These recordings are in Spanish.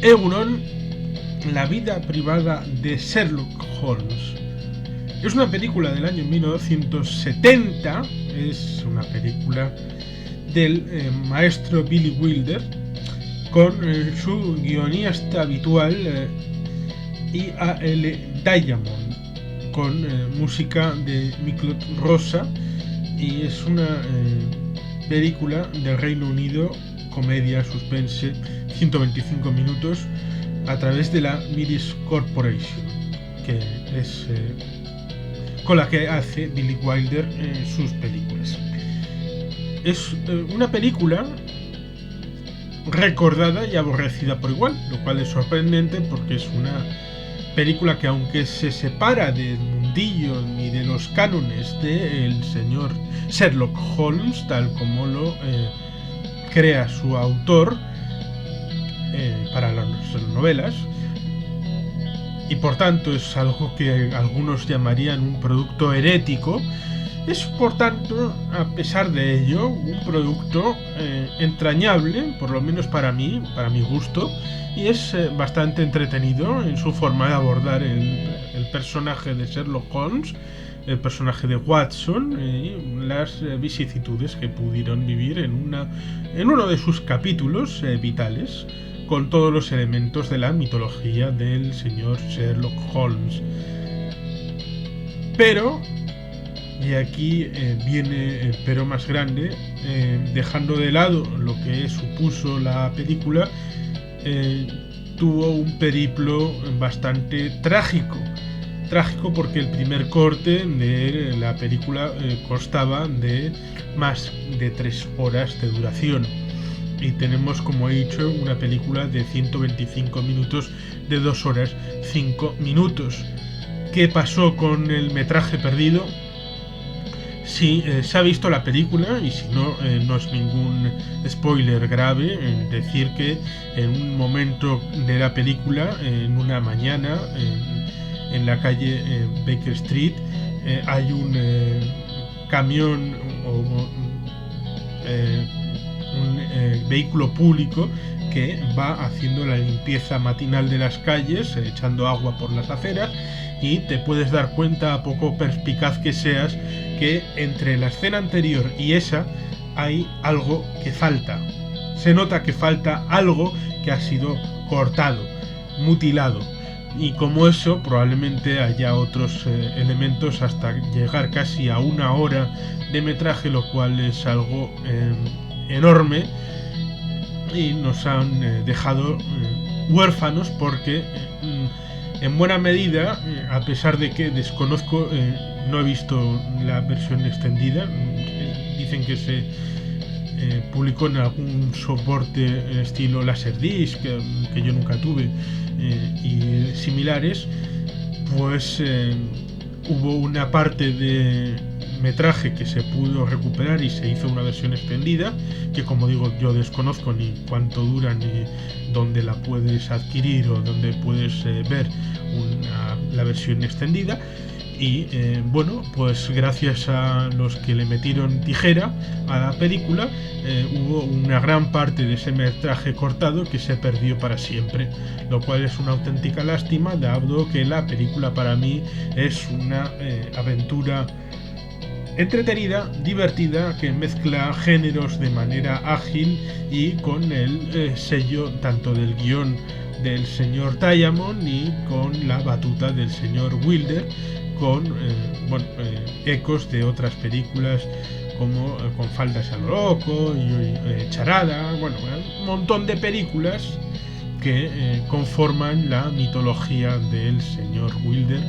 Euron, la vida privada de Sherlock Holmes. Es una película del año 1970, es una película del maestro Billy Wilder, con su guionista habitual I.A.L. Diamond, con música de Miklós Rosa, y es una película del Reino Unido, comedia, suspense, 125 minutos, a través de la Mirror Corporation, que es con la que hace Billy Wilder sus películas. Es una película recordada y aborrecida por igual, lo cual es sorprendente porque es una película que, aunque se separa del mundillo y de los cánones del señor Sherlock Holmes, tal como lo crea su autor para las novelas, y por tanto es algo que algunos llamarían un producto herético, es por tanto, a pesar de ello, un producto entrañable, por lo menos para mí, para mi gusto, y es bastante entretenido en su forma de abordar el personaje de Sherlock Holmes, el personaje de Watson, y las vicisitudes que pudieron vivir en uno de sus capítulos vitales, con todos los elementos de la mitología del señor Sherlock Holmes. Pero, y aquí viene el pero más grande, dejando de lado lo que supuso la película, tuvo un periplo bastante trágico. Trágico porque el primer corte de la película constaba de más de 3 horas de duración. Y tenemos, como he dicho, una película de 125 minutos de 2 horas 5 minutos. ¿Qué pasó con el metraje perdido? Si se ha visto la película, y si no, no es ningún spoiler grave decir que en un momento de la película, en una mañana, en la calle Baker Street, hay un camión o un vehículo público que va haciendo la limpieza matinal de las calles, echando agua por las aceras, y te puedes dar cuenta, a poco perspicaz que seas, que entre la escena anterior y esa hay algo que falta. Se nota que falta algo que ha sido cortado, mutilado, y como eso probablemente haya otros elementos hasta llegar casi a 1 hora de metraje, lo cual es algo enorme, y nos han dejado huérfanos porque en buena medida, a pesar de que desconozco, no he visto la versión extendida, dicen que se publicó en algún soporte estilo Laserdisc, que yo nunca tuve, y similares, pues hubo una parte de metraje que se pudo recuperar y se hizo una versión extendida, que, como digo, yo desconozco ni cuánto dura ni dónde la puedes adquirir o dónde puedes ver la versión extendida. Y bueno, pues gracias a los que le metieron tijera a la película, hubo una gran parte de ese metraje cortado que se perdió para siempre, lo cual es una auténtica lástima, dado que la película para mí es una aventura entretenida, divertida, que mezcla géneros de manera ágil y con el sello tanto del guión del señor Diamond y con la batuta del señor Wilder, con ecos de otras películas como Con faldas a lo loco y Charada, un montón de películas que conforman la mitología del señor Wilder,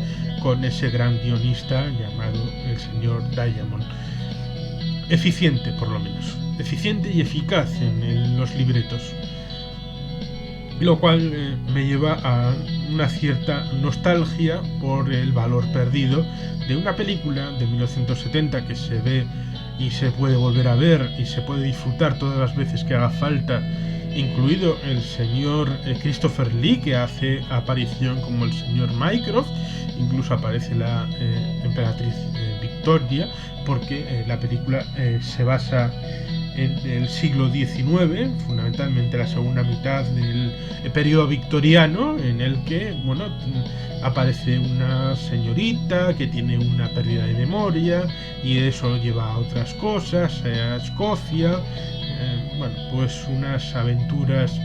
con ese gran guionista llamado el señor Diamond. Eficiente, por lo menos. Eficiente y eficaz en los libretos. Lo cual me lleva a una cierta nostalgia por el valor perdido de una película de 1970 que se ve y se puede volver a ver y se puede disfrutar todas las veces que haga falta, incluido el señor Christopher Lee, que hace aparición como el señor Mycroft, incluso aparece la emperatriz Victoria, porque la película se basa en el siglo XIX, fundamentalmente la segunda mitad del periodo victoriano, en el que, bueno, aparece una señorita que tiene una pérdida de memoria y eso lleva a otras cosas, a Escocia, bueno, pues unas aventuras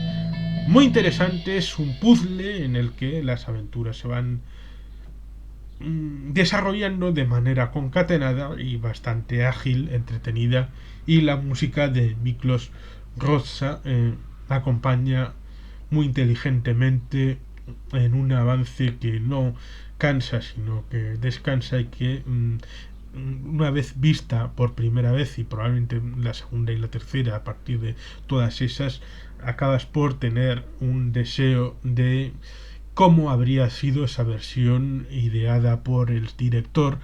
muy interesantes, un puzzle en el que las aventuras se van desarrollando de manera concatenada y bastante ágil, entretenida, y la música de Miklos Rozsa acompaña muy inteligentemente en un avance que no cansa sino que descansa y que una vez vista por primera vez y probablemente la segunda y la tercera, a partir de todas esas acabas por tener un deseo de cómo habría sido esa versión ideada por el director,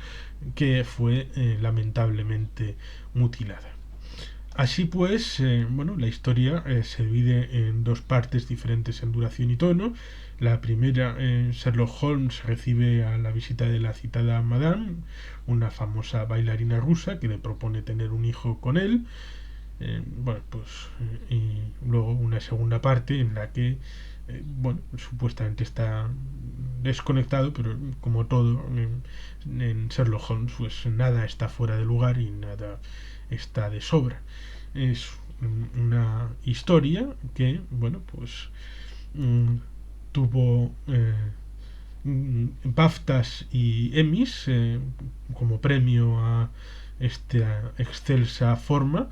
que fue lamentablemente mutilada. Así pues, bueno, la historia se divide en dos partes diferentes en duración y tono. La primera, Sherlock Holmes recibe a la visita de la citada Madame, una famosa bailarina rusa que le propone tener un hijo con él. Bueno, pues y luego una segunda parte en la que bueno, supuestamente está desconectado, pero como todo en Sherlock Holmes, pues nada está fuera de lugar y nada está de sobra. Es una historia que, bueno, pues mm, tuvo BAFTAs y Emmys como premio a esta excelsa forma.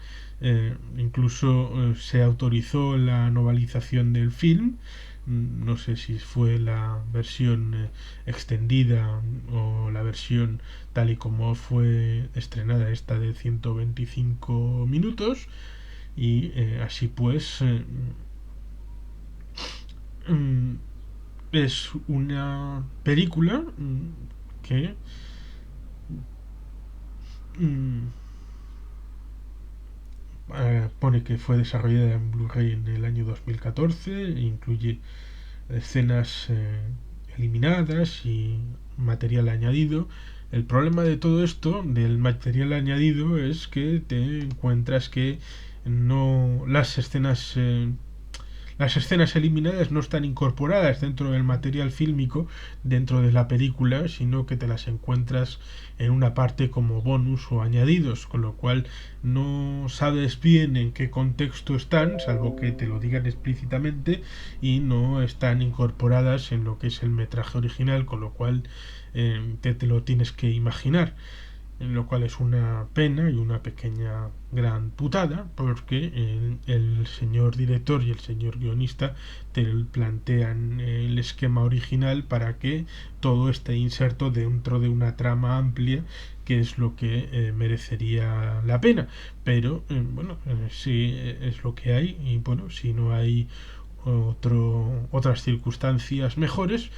Incluso se autorizó la novelización del film. No sé si fue la versión extendida o la versión tal y como fue estrenada, esta de 125 minutos. Y así pues mm, es una película que mm, pone que fue desarrollada en Blu-ray en el año 2014, incluye escenas eliminadas y material añadido. El problema de todo esto, del material añadido, es que te encuentras que no las escenas eliminadas no están incorporadas dentro del material fílmico, dentro de la película, sino que te las encuentras en una parte como bonus o añadidos, con lo cual no sabes bien en qué contexto están, salvo que te lo digan explícitamente, y no están incorporadas en lo que es el metraje original, con lo cual te lo tienes que imaginar, en lo cual es una pena y una pequeña gran putada, porque el señor director y el señor guionista te plantean el esquema original para que todo esté inserto dentro de una trama amplia, que es lo que merecería la pena, pero bueno, sí es lo que hay, y bueno, si no hay otras circunstancias mejores,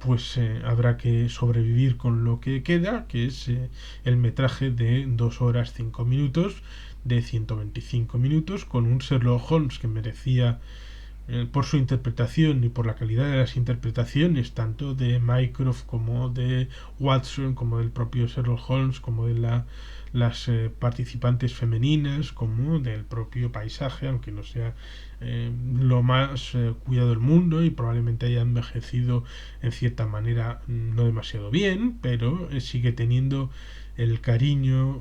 pues habrá que sobrevivir con lo que queda, que es el metraje de 2 horas 5 minutos, de 125 minutos, con un Sherlock Holmes que merecía, por su interpretación y por la calidad de las interpretaciones, tanto de Mycroft como de Watson, como del propio Sherlock Holmes, como de las participantes femeninas, como del propio paisaje, aunque no sea lo más cuidado del mundo y probablemente haya envejecido en cierta manera no demasiado bien, pero sigue teniendo el cariño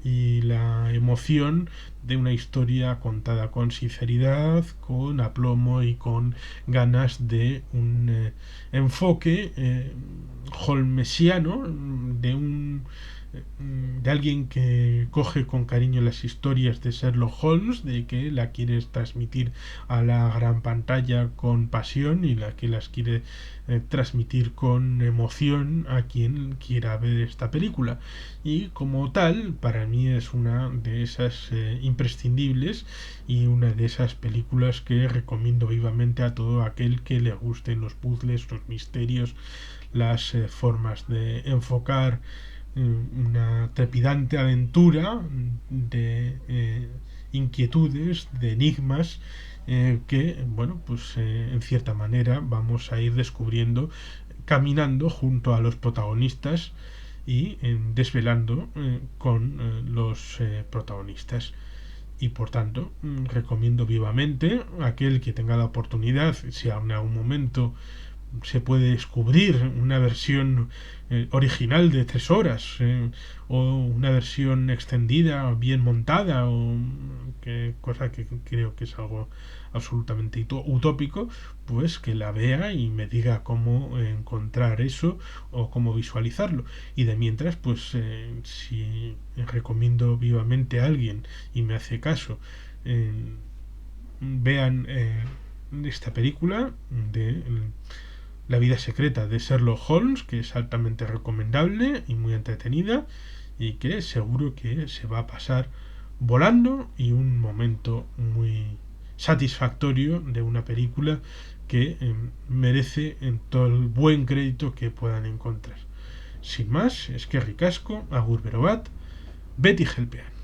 y la emoción de una historia contada con sinceridad, con aplomo y con ganas de un enfoque holmesiano, de alguien que coge con cariño las historias de Sherlock Holmes, de que la quiere transmitir a la gran pantalla con pasión y la que las quiere transmitir con emoción a quien quiera ver esta película. Y como tal, para mí es una de esas imprescindibles y una de esas películas que recomiendo vivamente a todo aquel que le gusten los puzzles, los misterios, las formas de enfocar una trepidante aventura de inquietudes, de enigmas que, bueno, pues en cierta manera vamos a ir descubriendo caminando junto a los protagonistas y desvelando con los protagonistas. y por tanto recomiendo vivamente a aquel que tenga la oportunidad, si en algún momento se puede descubrir una versión original de 3 horas, o una versión extendida bien montada, o cosa que creo que es algo absolutamente utópico, pues que la vea y me diga cómo encontrar eso o cómo visualizarlo. Y de mientras, pues si recomiendo vivamente a alguien y me hace caso, eh, vean esta película de La vida secreta de Sherlock Holmes, que es altamente recomendable y muy entretenida, y que seguro que se va a pasar volando, y un momento muy satisfactorio de una película que merece en todo el buen crédito que puedan encontrar. Sin más, es que ricasco, agur berobat, Betty Helpean.